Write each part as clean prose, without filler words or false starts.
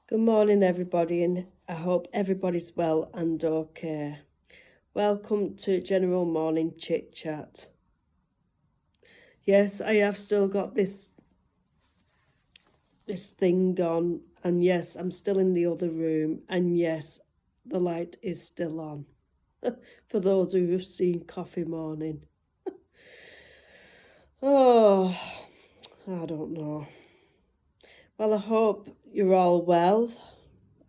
Good morning, everybody, and I hope everybody's well and okay. Welcome to General Morning Chit Chat. Yes, I have still got this thing on, and yes, I'm still in the other room, and yes, the light is still on. For those who have seen Coffee Morning. Oh, I don't know. Well, I hope you're all well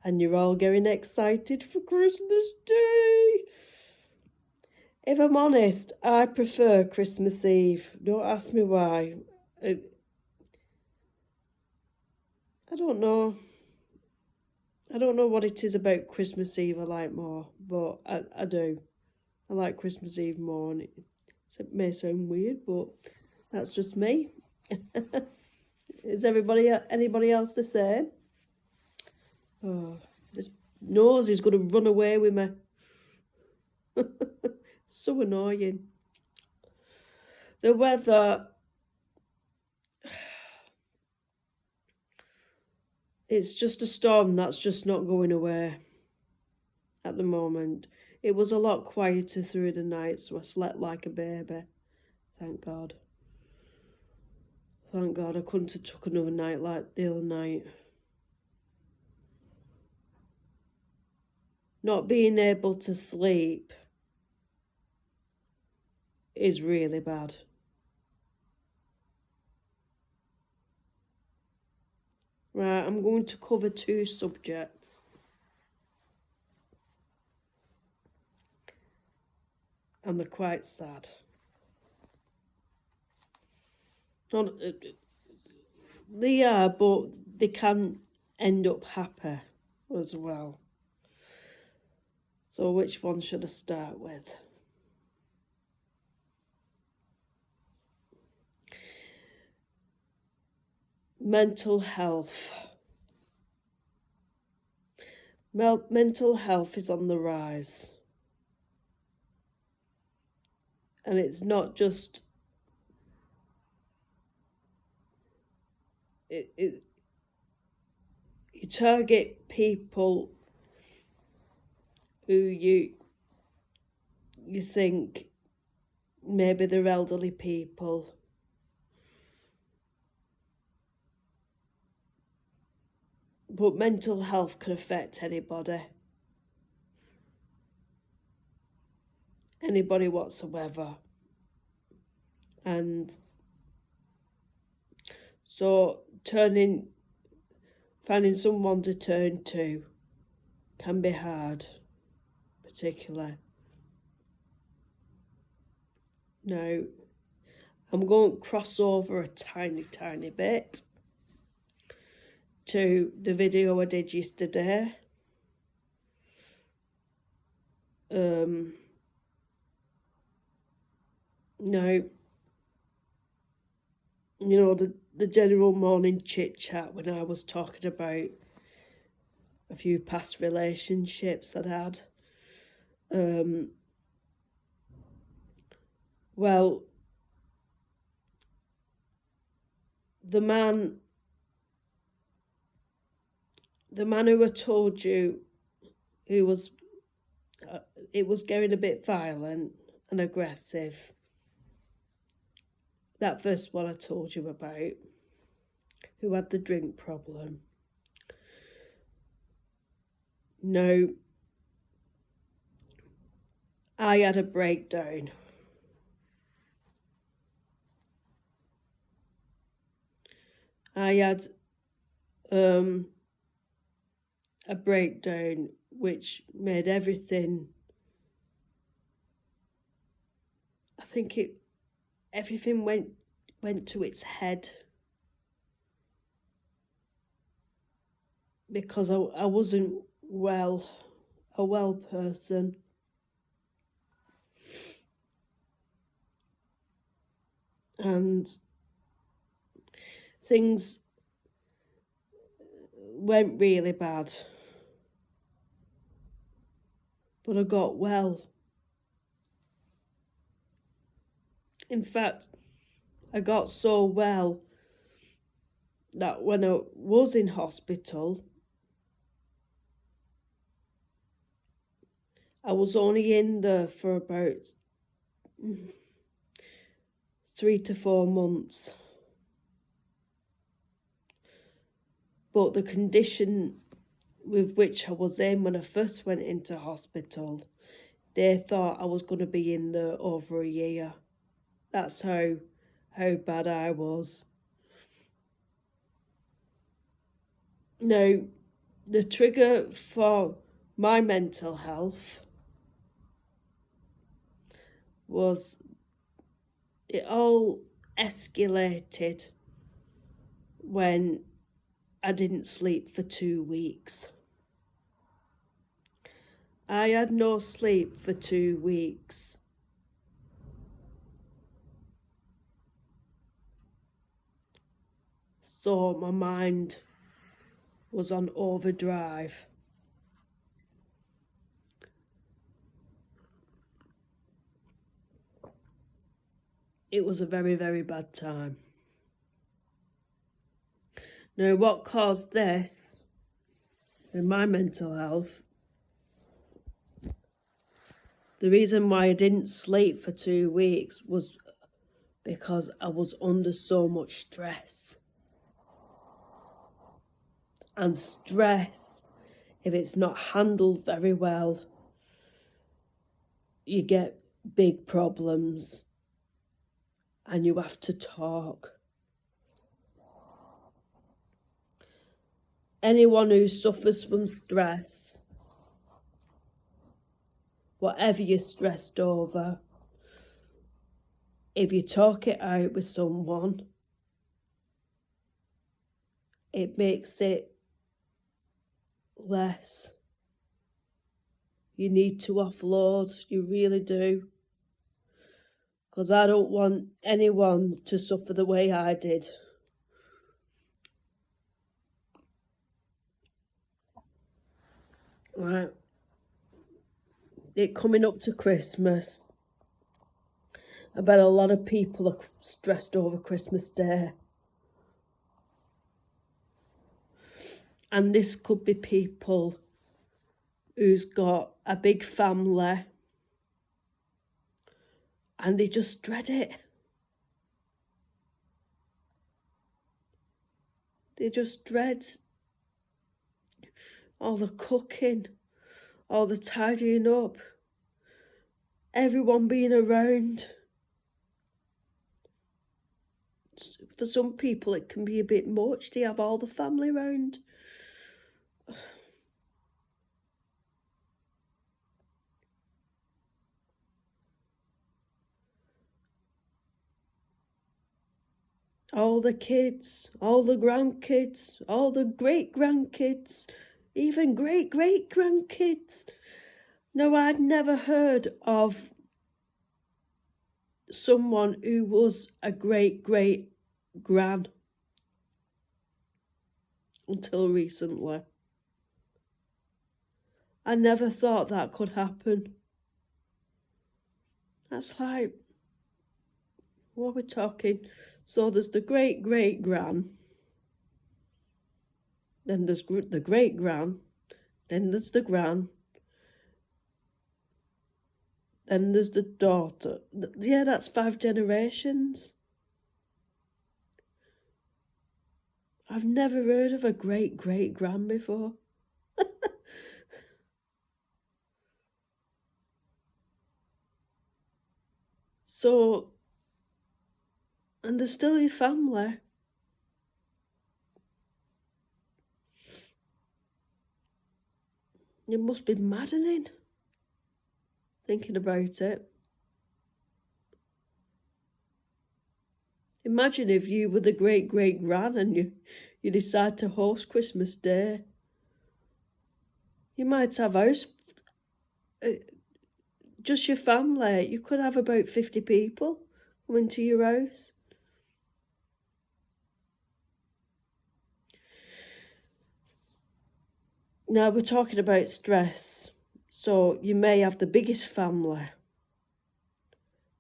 and you're all getting excited for Christmas Day. If I'm honest, I prefer Christmas Eve. Don't ask me why. I don't know. I don't know what it is about Christmas Eve I like more, but I do. I like Christmas Eve more, and it may sound weird, but that's just me. Is anybody else the same? Oh, this nose is going to run away with me. So annoying. The weather, it's just a storm that's just not going away at the moment. It was a lot quieter through the night, so I slept like a baby. Thank God. Thank God I couldn't have took another night like the other night. Not being able to sleep is really bad. Right, I'm going to cover two subjects. And they're quite sad. Not, they are, but they can end up happy as well. So which one should I start with? Mental health. Mental health is on the rise. And it's not just you target people who you think maybe they're elderly people, but mental health can affect anybody whatsoever. And so finding someone to turn to can be hard, particularly. Now, I'm going to cross over a tiny bit to the video I did yesterday. Now, you know, the general morning chit chat when I was talking about a few past relationships I'd had. Well, the man who I told you who was it was getting a bit violent and aggressive, that first one I told you about, who had the drink problem. No, I had a breakdown. I had a breakdown which made everything, I think everything went to its head, because I wasn't a well person. And things went really bad. But I got well. In fact, I got so well that when I was in hospital, I was only in there for about 3 to 4 months. But the condition with which I was in when I first went into hospital, they thought I was going to be in there over a year. That's how bad I was. Now, the trigger for my mental health was it all escalated when I didn't sleep for 2 weeks. I had no sleep for 2 weeks. So my mind was on overdrive. It was a very, very bad time. Now, what caused this in my mental health, the reason why I didn't sleep for 2 weeks was because I was under so much stress. And stress, if it's not handled very well, you get big problems and you have to talk. Anyone who suffers from stress, whatever you're stressed over, if you talk it out with someone, it makes it less. You need to offload, you really do. Because I don't want anyone to suffer the way I did. Right. It coming up to Christmas. I bet a lot of people are stressed over Christmas Day. And this could be people who's got a big family and they just dread it. They just dread all the cooking, all the tidying up, everyone being around. For some people it can be a bit much to have all the family around. All the kids, all the grandkids, all the great-grandkids, even great-great-grandkids. Now, I'd never heard of someone who was a great-great-gran until recently. I never thought that could happen. That's like, what are we talking? So there's the great-great-gran, then there's the great-gran, then there's the gran, then there's the daughter. Yeah, that's 5 generations. I've never heard of a great-great-gran before. So, and they're still your family. It must be maddening thinking about it. Imagine if you were the great-great-gran and you decide to host Christmas Day. You might have just your family. You could have about 50 people coming to your house. Now we're talking about stress. So you may have the biggest family.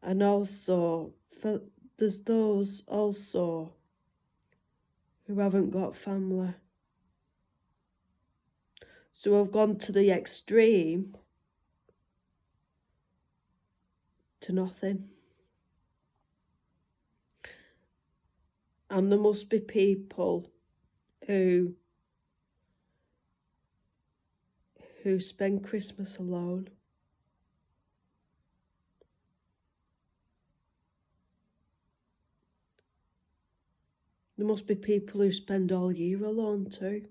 And also, there's those also who haven't got family. So I've gone to the extreme to nothing. And there must be people who spend Christmas alone. There must be people who spend all year alone too.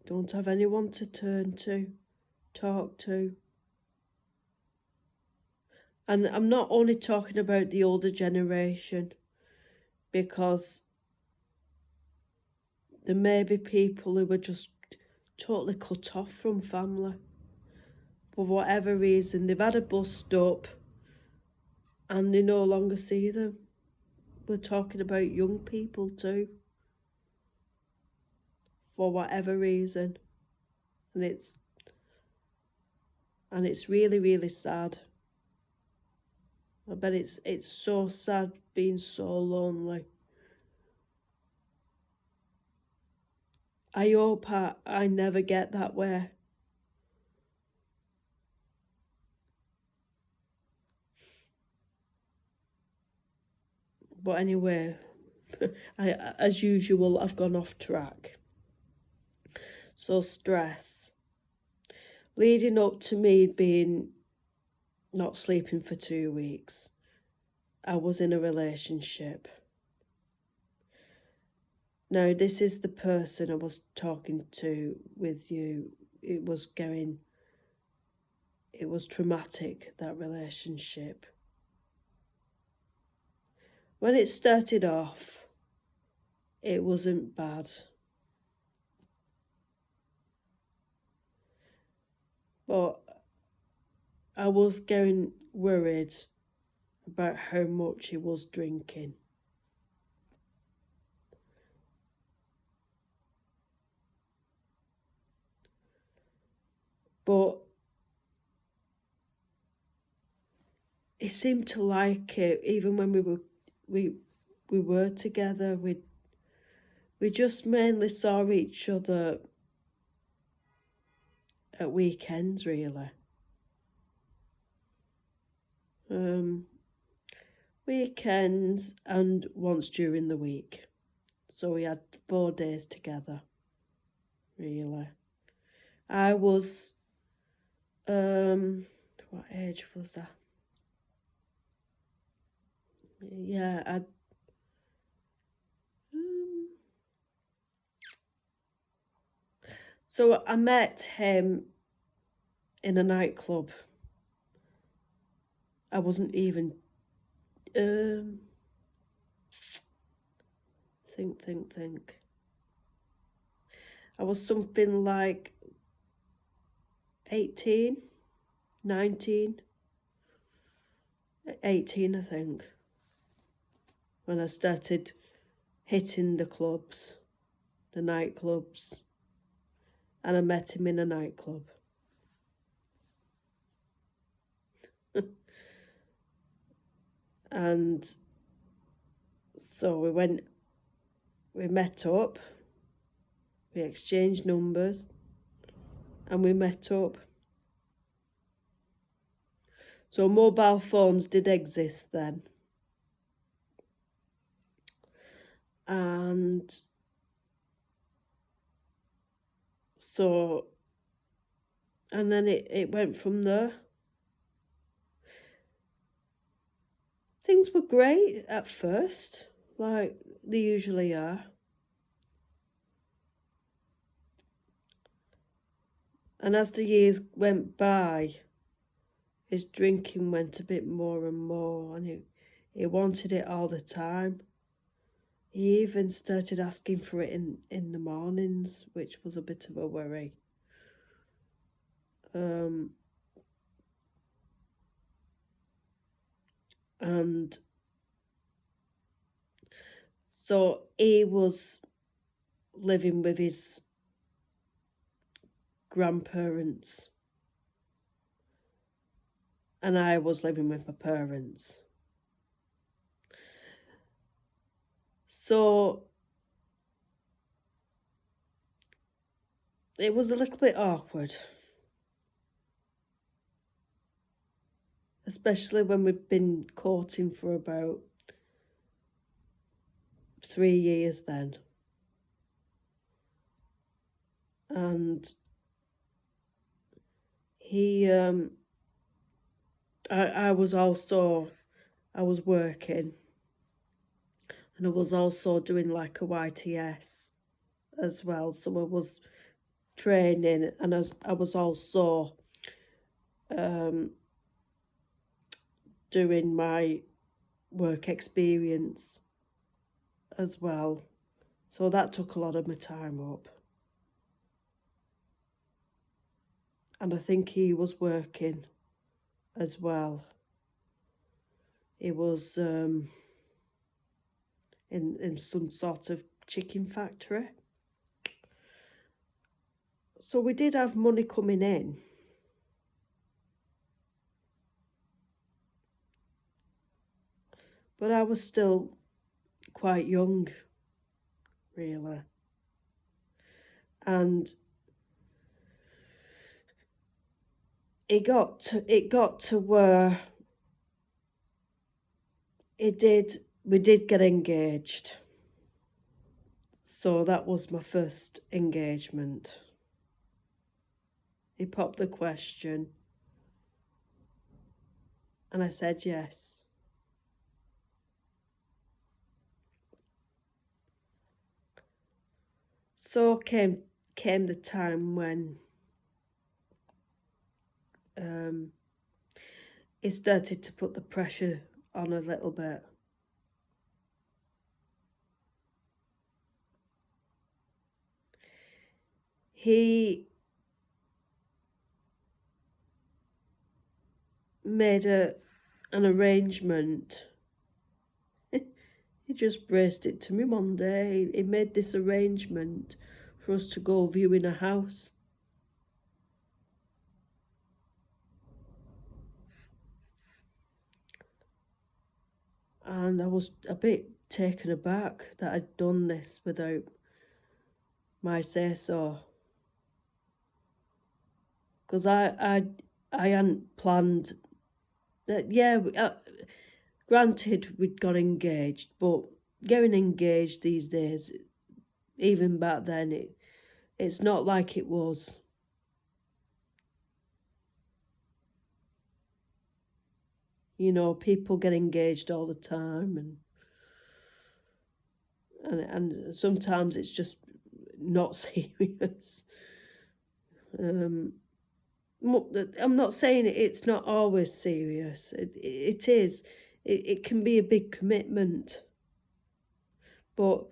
Don't have anyone to turn to, talk to. And I'm not only talking about the older generation, because there may be people who are just totally cut off from family. For whatever reason, they've had a bust up and they no longer see them. We're talking about young people too. For whatever reason. And it's really, really sad. I bet it's so sad being so lonely. I hope I never get that way. But anyway, as usual, I've gone off track. So stress. Leading up to me being not sleeping for 2 weeks, I was in a relationship. Now, this is the person I was talking to with you. It was traumatic, that relationship. When it started off, it wasn't bad. But I was getting worried about how much he was drinking. But he seemed to like it, even when we were together. We just mainly saw each other at weekends, really. Weekends and once during the week. So we had 4 days together, really. I was, what age was that? Yeah, so I met him in a nightclub. I wasn't even, think. I was something like 18, 19, 18, I think, when I started hitting the clubs, the nightclubs, and I met him in a nightclub. And so we met up, we exchanged numbers, and we met up. So mobile phones did exist then. And so, and then it went from there. Things were great at first, like they usually are. And as the years went by, his drinking went a bit more and more, and he wanted it all the time. He even started asking for it in the mornings, which was a bit of a worry. And so he was living with his grandparents, and I was living with my parents. So it was a little bit awkward. especially when we'd been courting for about 3 years then. And he, I was working, and I was also doing like a YTS as well. So I was training, and I was also doing my work experience as well. So that took a lot of my time up. And I think he was working as well. He was in some sort of chicken factory. So we did have money coming in. But I was still quite young, really. And it got to where we did get engaged. So that was my first engagement. He popped the question, and I said yes. So came the time when he started to put the pressure on a little bit. He made an arrangement. He just braced it to me one day. He made this arrangement for us to go viewing a house. And I was a bit taken aback that I'd done this without my say-so. Because I hadn't planned that. Yeah, granted we'd got engaged, but getting engaged these days, even back then, it's not like it was. You know, people get engaged all the time, and sometimes it's just not serious. I'm not saying it's not always serious. It is. It can be a big commitment. But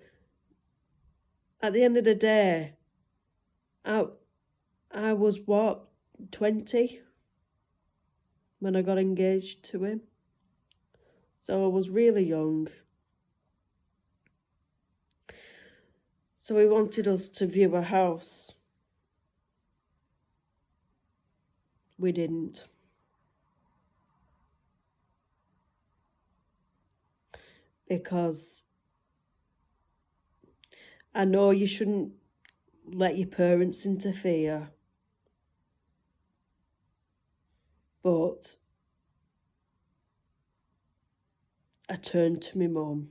at the end of the day, I was, 20 when I got engaged to him. So I was really young. So he wanted us to view a house. We didn't. Because I know you shouldn't let your parents interfere. But I turned to my mum.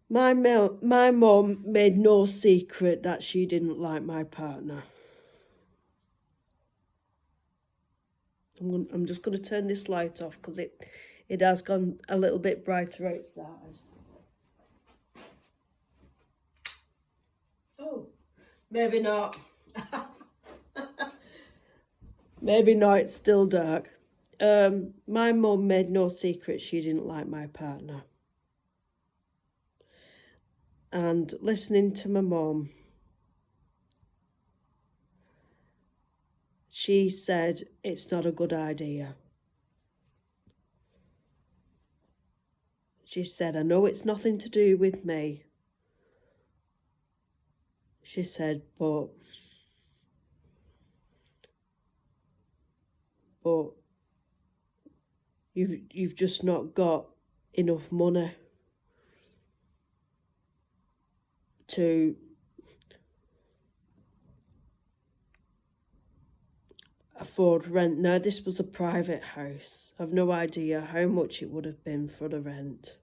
My mum made no secret that she didn't like my partner. I'm just going to turn this light off because it has gone a little bit brighter outside. Oh, maybe not. Maybe not, it's still dark. My mum made no secret she didn't like my partner. And listening to my mum, she said it's not a good idea. She said, I know it's nothing to do with me. She said, but you've just not got enough money to afford rent. Now, this was a private house. I've no idea how much it would have been for the rent.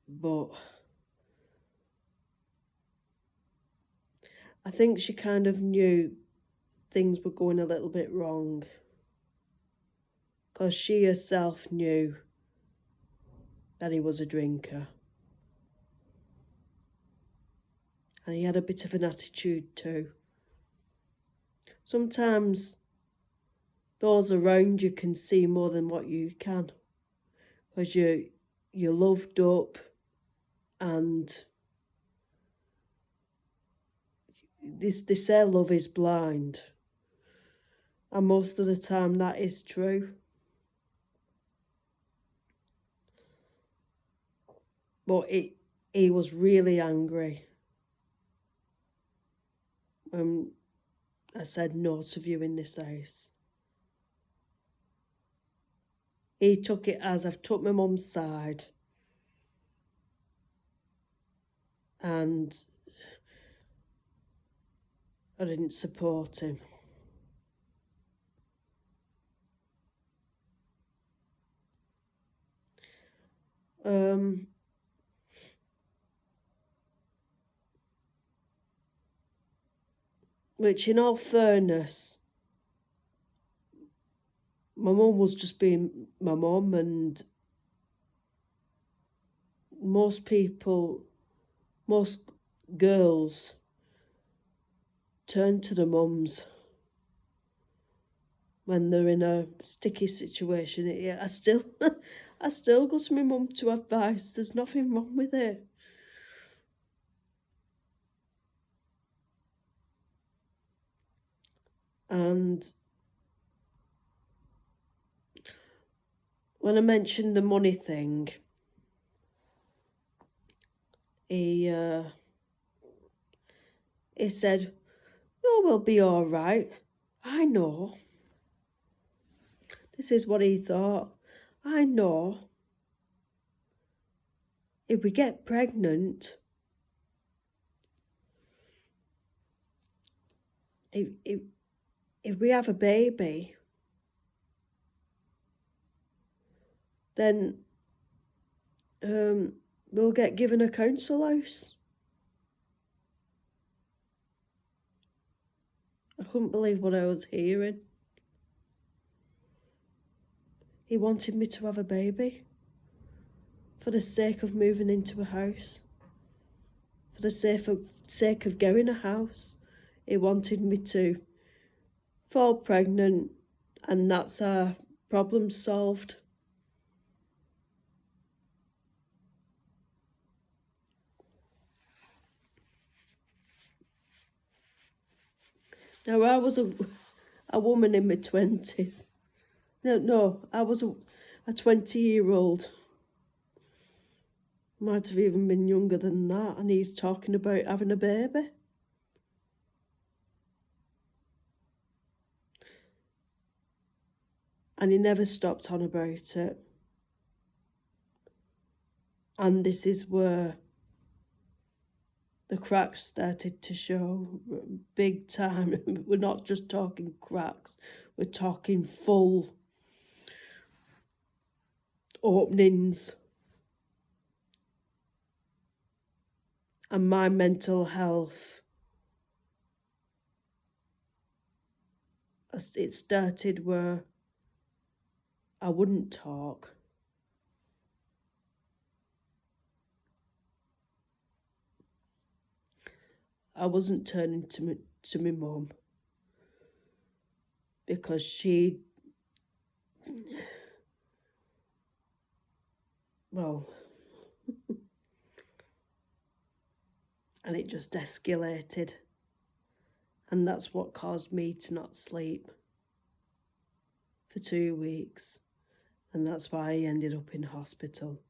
But I think she kind of knew things were going a little bit wrong, because she herself knew that he was a drinker. And he had a bit of an attitude too. Sometimes those around you can see more than what you can, because you're loved up, and they say love is blind, and most of the time that is true. But he was really angry when I said no to viewing this house. He took it as I've took my mum's side, and I didn't support him. Which, in all fairness, my mum was just being my mum, and most girls turn to the mums when they're in a sticky situation. I still go to my mum to advice. There's nothing wrong with it. And when I mentioned the money thing, he said, "Oh, we'll be all right." I know. This is what he thought. I know. If we get pregnant, if we have a baby, then we'll get given a council house. I couldn't believe what I was hearing. He wanted me to have a baby for the sake of moving into a house, for the sake of getting a house. He wanted me to fall pregnant, and that's our problem solved. Now, I was a woman in my 20s. No, I was a 20-year-old. Might have even been younger than that, and he's talking about having a baby. And he never stopped on about it. And this is where the cracks started to show big time. We're not just talking cracks, we're talking full openings. And my mental health, it started where I wouldn't talk. I wasn't turning to my mum, because she, well, and it just escalated. And that's what caused me to not sleep for 2 weeks. And that's why I ended up in hospital.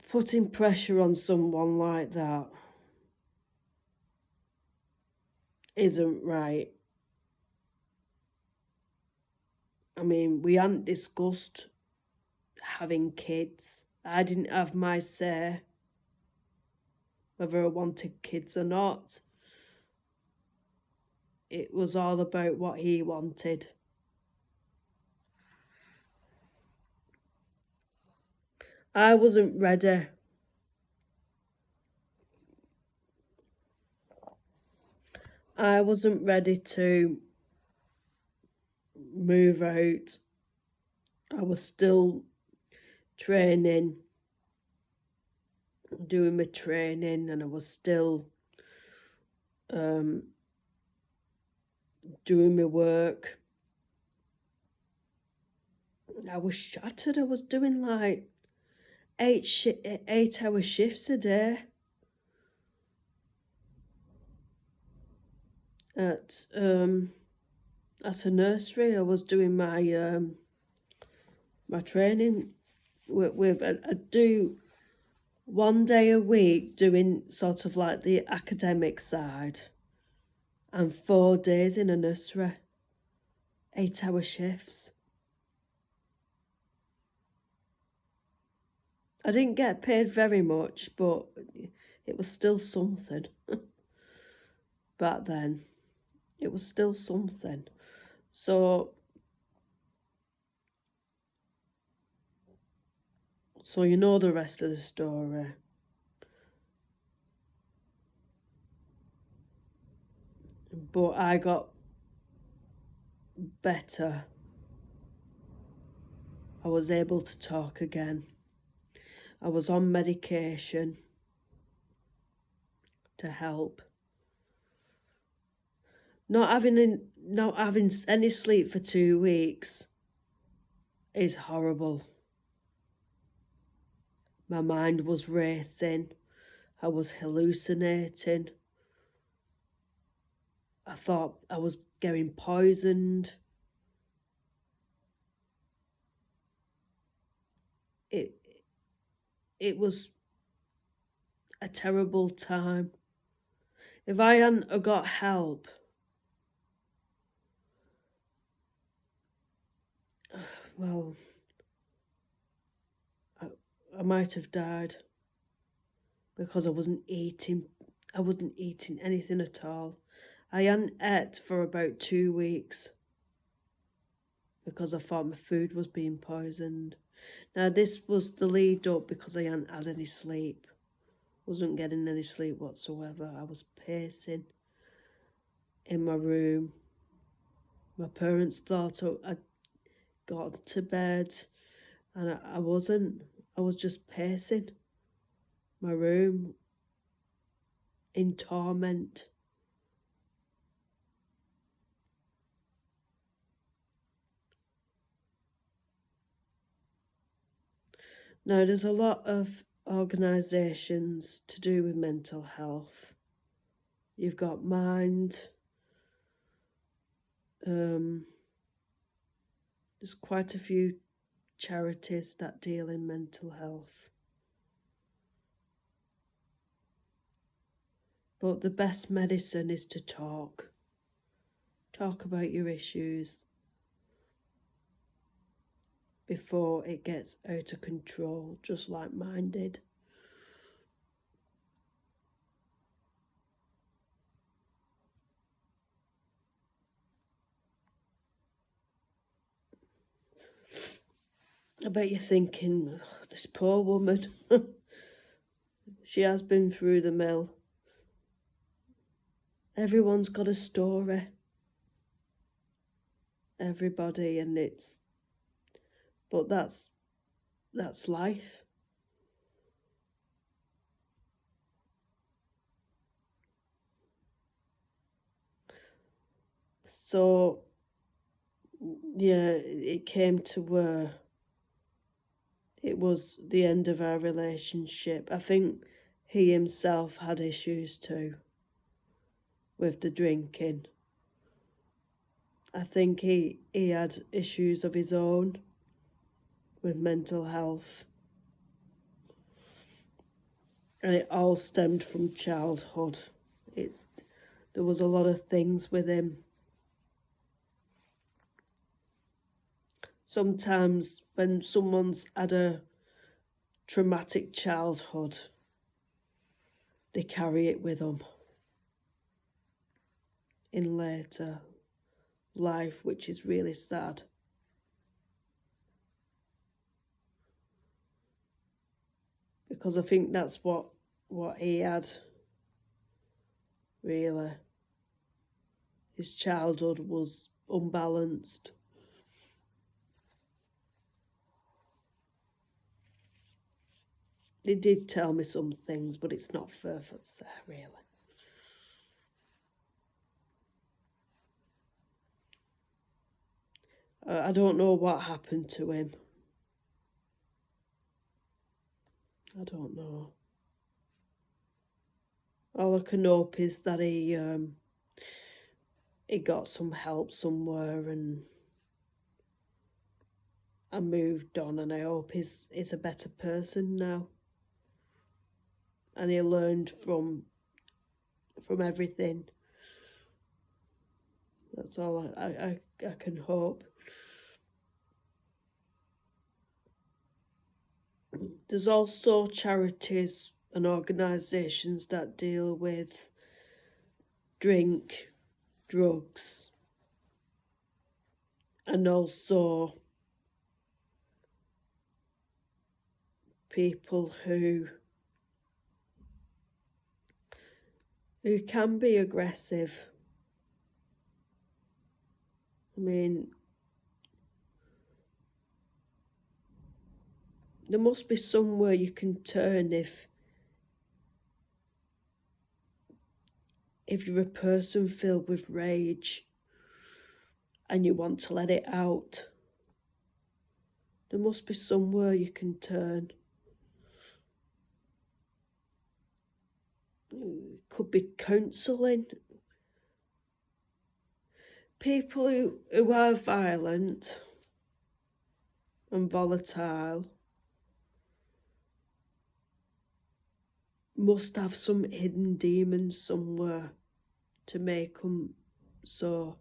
Putting pressure on someone like that isn't right. I mean, we hadn't discussed having kids. I didn't have my say whether I wanted kids or not. It was all about what he wanted. I wasn't ready. I wasn't ready to move out. I was still training, doing my training, and I was still doing my work. I was shattered. I was doing like 8 hour shifts a day at a nursery. I was doing my training I do 1 day a week doing sort of like the academic side, and 4 days in a nursery, 8 hour shifts. I didn't get paid very much, but it was still something. Back then, it was still something. So you know the rest of the story. But I got better. I was able to talk again. I was on medication to help. Not having any sleep for 2 weeks is horrible. My mind was racing. I was hallucinating. I thought I was getting poisoned. It was a terrible time. If I hadn't got help, well, I might have died, because I wasn't eating anything at all. I hadn't ate for about 2 weeks because I thought my food was being poisoned. Now, this was the lead up because I hadn't had any sleep. Wasn't getting any sleep whatsoever. I was pacing in my room. My parents thought I'd gone to bed, and I wasn't. I was just pacing my room in torment. Now, there's a lot of organisations to do with mental health. You've got Mind. There's quite a few charities that deal in mental health. But the best medicine is to talk. Talk about your issues before it gets out of control, just like mine did. I bet you're thinking, oh, this poor woman, she has been through the mill. Everyone's got a story. Everybody, but that's life. So, yeah, it came to where it was the end of our relationship. I think he himself had issues too with the drinking. I think he had issues of his own with mental health. And it all stemmed from childhood. There was a lot of things with him. sometimes when someone's had a traumatic childhood, they carry it with them in later life, which is really sad. Because I think that's what he had, really. His childhood was unbalanced. He did tell me some things, but it's not further there, really. I don't know what happened to him. I don't know. All I can hope is that he got some help somewhere and moved on, and I hope he's a better person now. And he learned from everything. That's all I can hope. There's also charities and organisations that deal with drink, drugs, and also people who can be aggressive. I mean, there must be somewhere you can turn if you're a person filled with rage and you want to let it out. There must be somewhere you can turn. It could be counselling. People who are violent and volatile must have some hidden demons somewhere to make them so.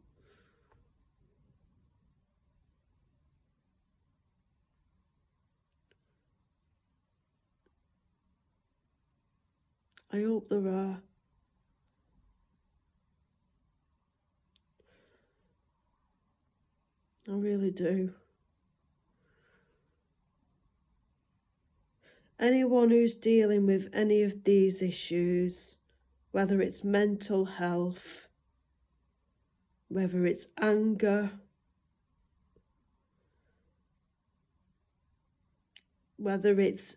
I hope there are. I really do. Anyone who's dealing with any of these issues, whether it's mental health, whether it's anger, whether it's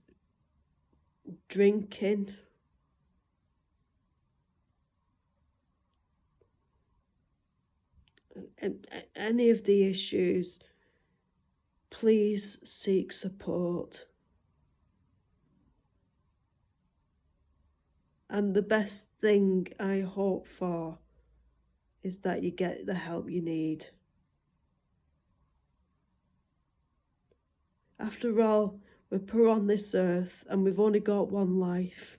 drinking, any of the issues, please seek support. And the best thing I hope for is that you get the help you need. After all, we're put on this earth and we've only got one life.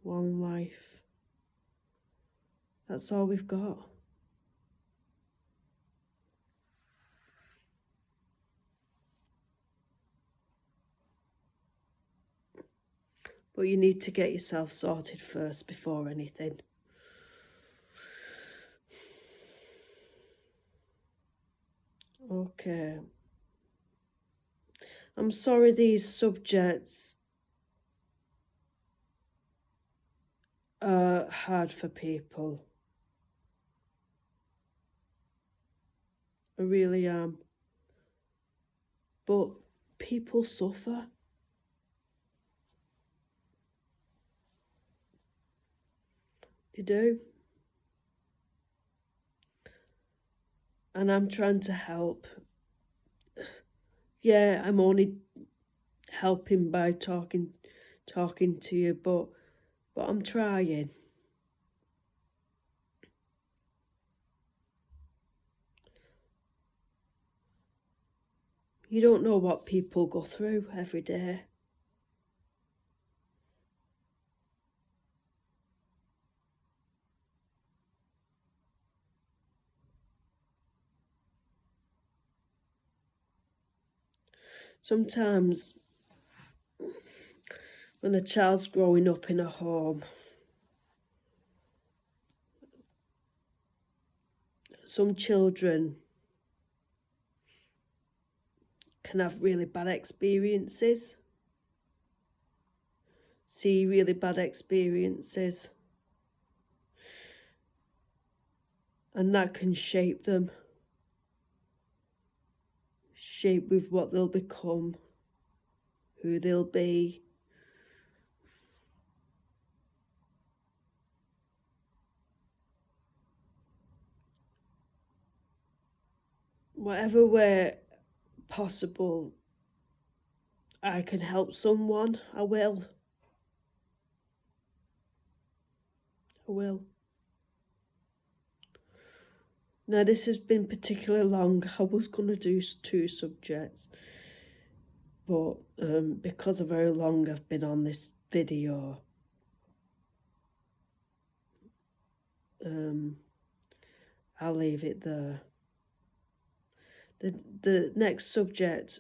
One life. That's all we've got. But you need to get yourself sorted first before anything. Okay. I'm sorry these subjects are hard for people. I really am. But people suffer. They do. And I'm trying to help. Yeah, I'm only helping by talking to you, but I'm trying. You don't know what people go through every day. Sometimes when a child's growing up in a home, some children can have really bad experiences, see really bad experiences, and that can shape them, shape with what they'll become, who they'll be. Whatever way possible I can help someone, I will. I will. Now, this has been particularly long. I was going to do 2 subjects, but because of how long I've been on this video, I'll leave it there. The next subject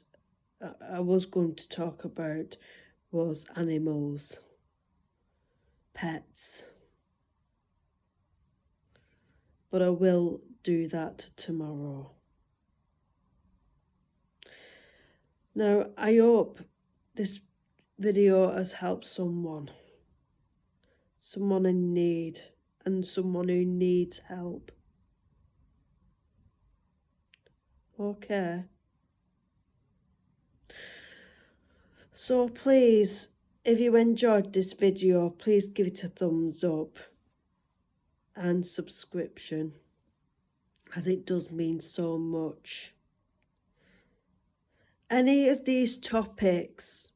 I was going to talk about was animals, pets, but I will do that tomorrow. Now, I hope this video has helped someone in need, and someone who needs help. Okay. So please, if you enjoyed this video, please give it a thumbs up and subscription, as it does mean so much. Any of these topics,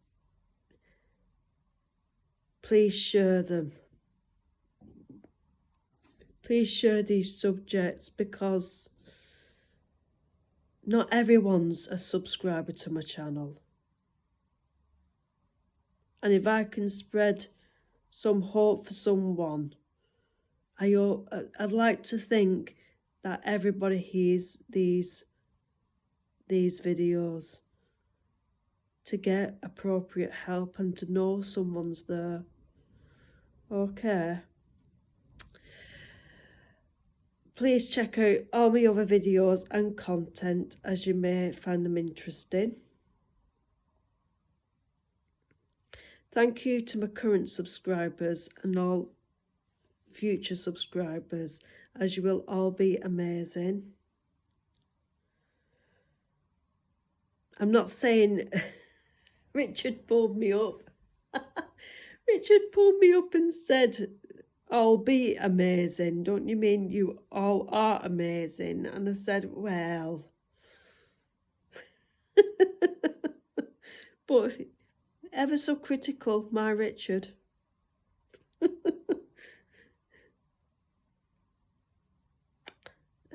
please share them. Please share these subjects, because not everyone's a subscriber to my channel. And if I can spread some hope for someone, I'd like to think that everybody hears these videos to get appropriate help and to know someone's there. Okay. Please check out all my other videos and content, as you may find them interesting. Thank you to my current subscribers and all future subscribers, as you will all be amazing. I'm not saying Richard pulled me up. Richard pulled me up and said, "I'll be amazing. Don't you mean you all are amazing?" And I said, well, but ever so critical, my Richard.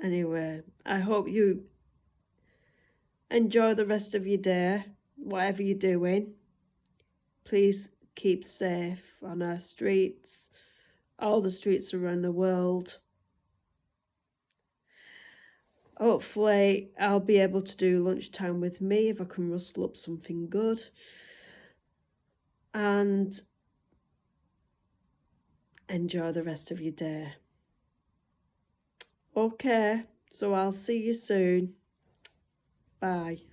Anyway, I hope you enjoy the rest of your day, whatever you're doing. Please keep safe on our streets, all the streets around the world. Hopefully, I'll be able to do lunchtime with me if I can rustle up something good. And enjoy the rest of your day. Okay, so I'll see you soon. Bye.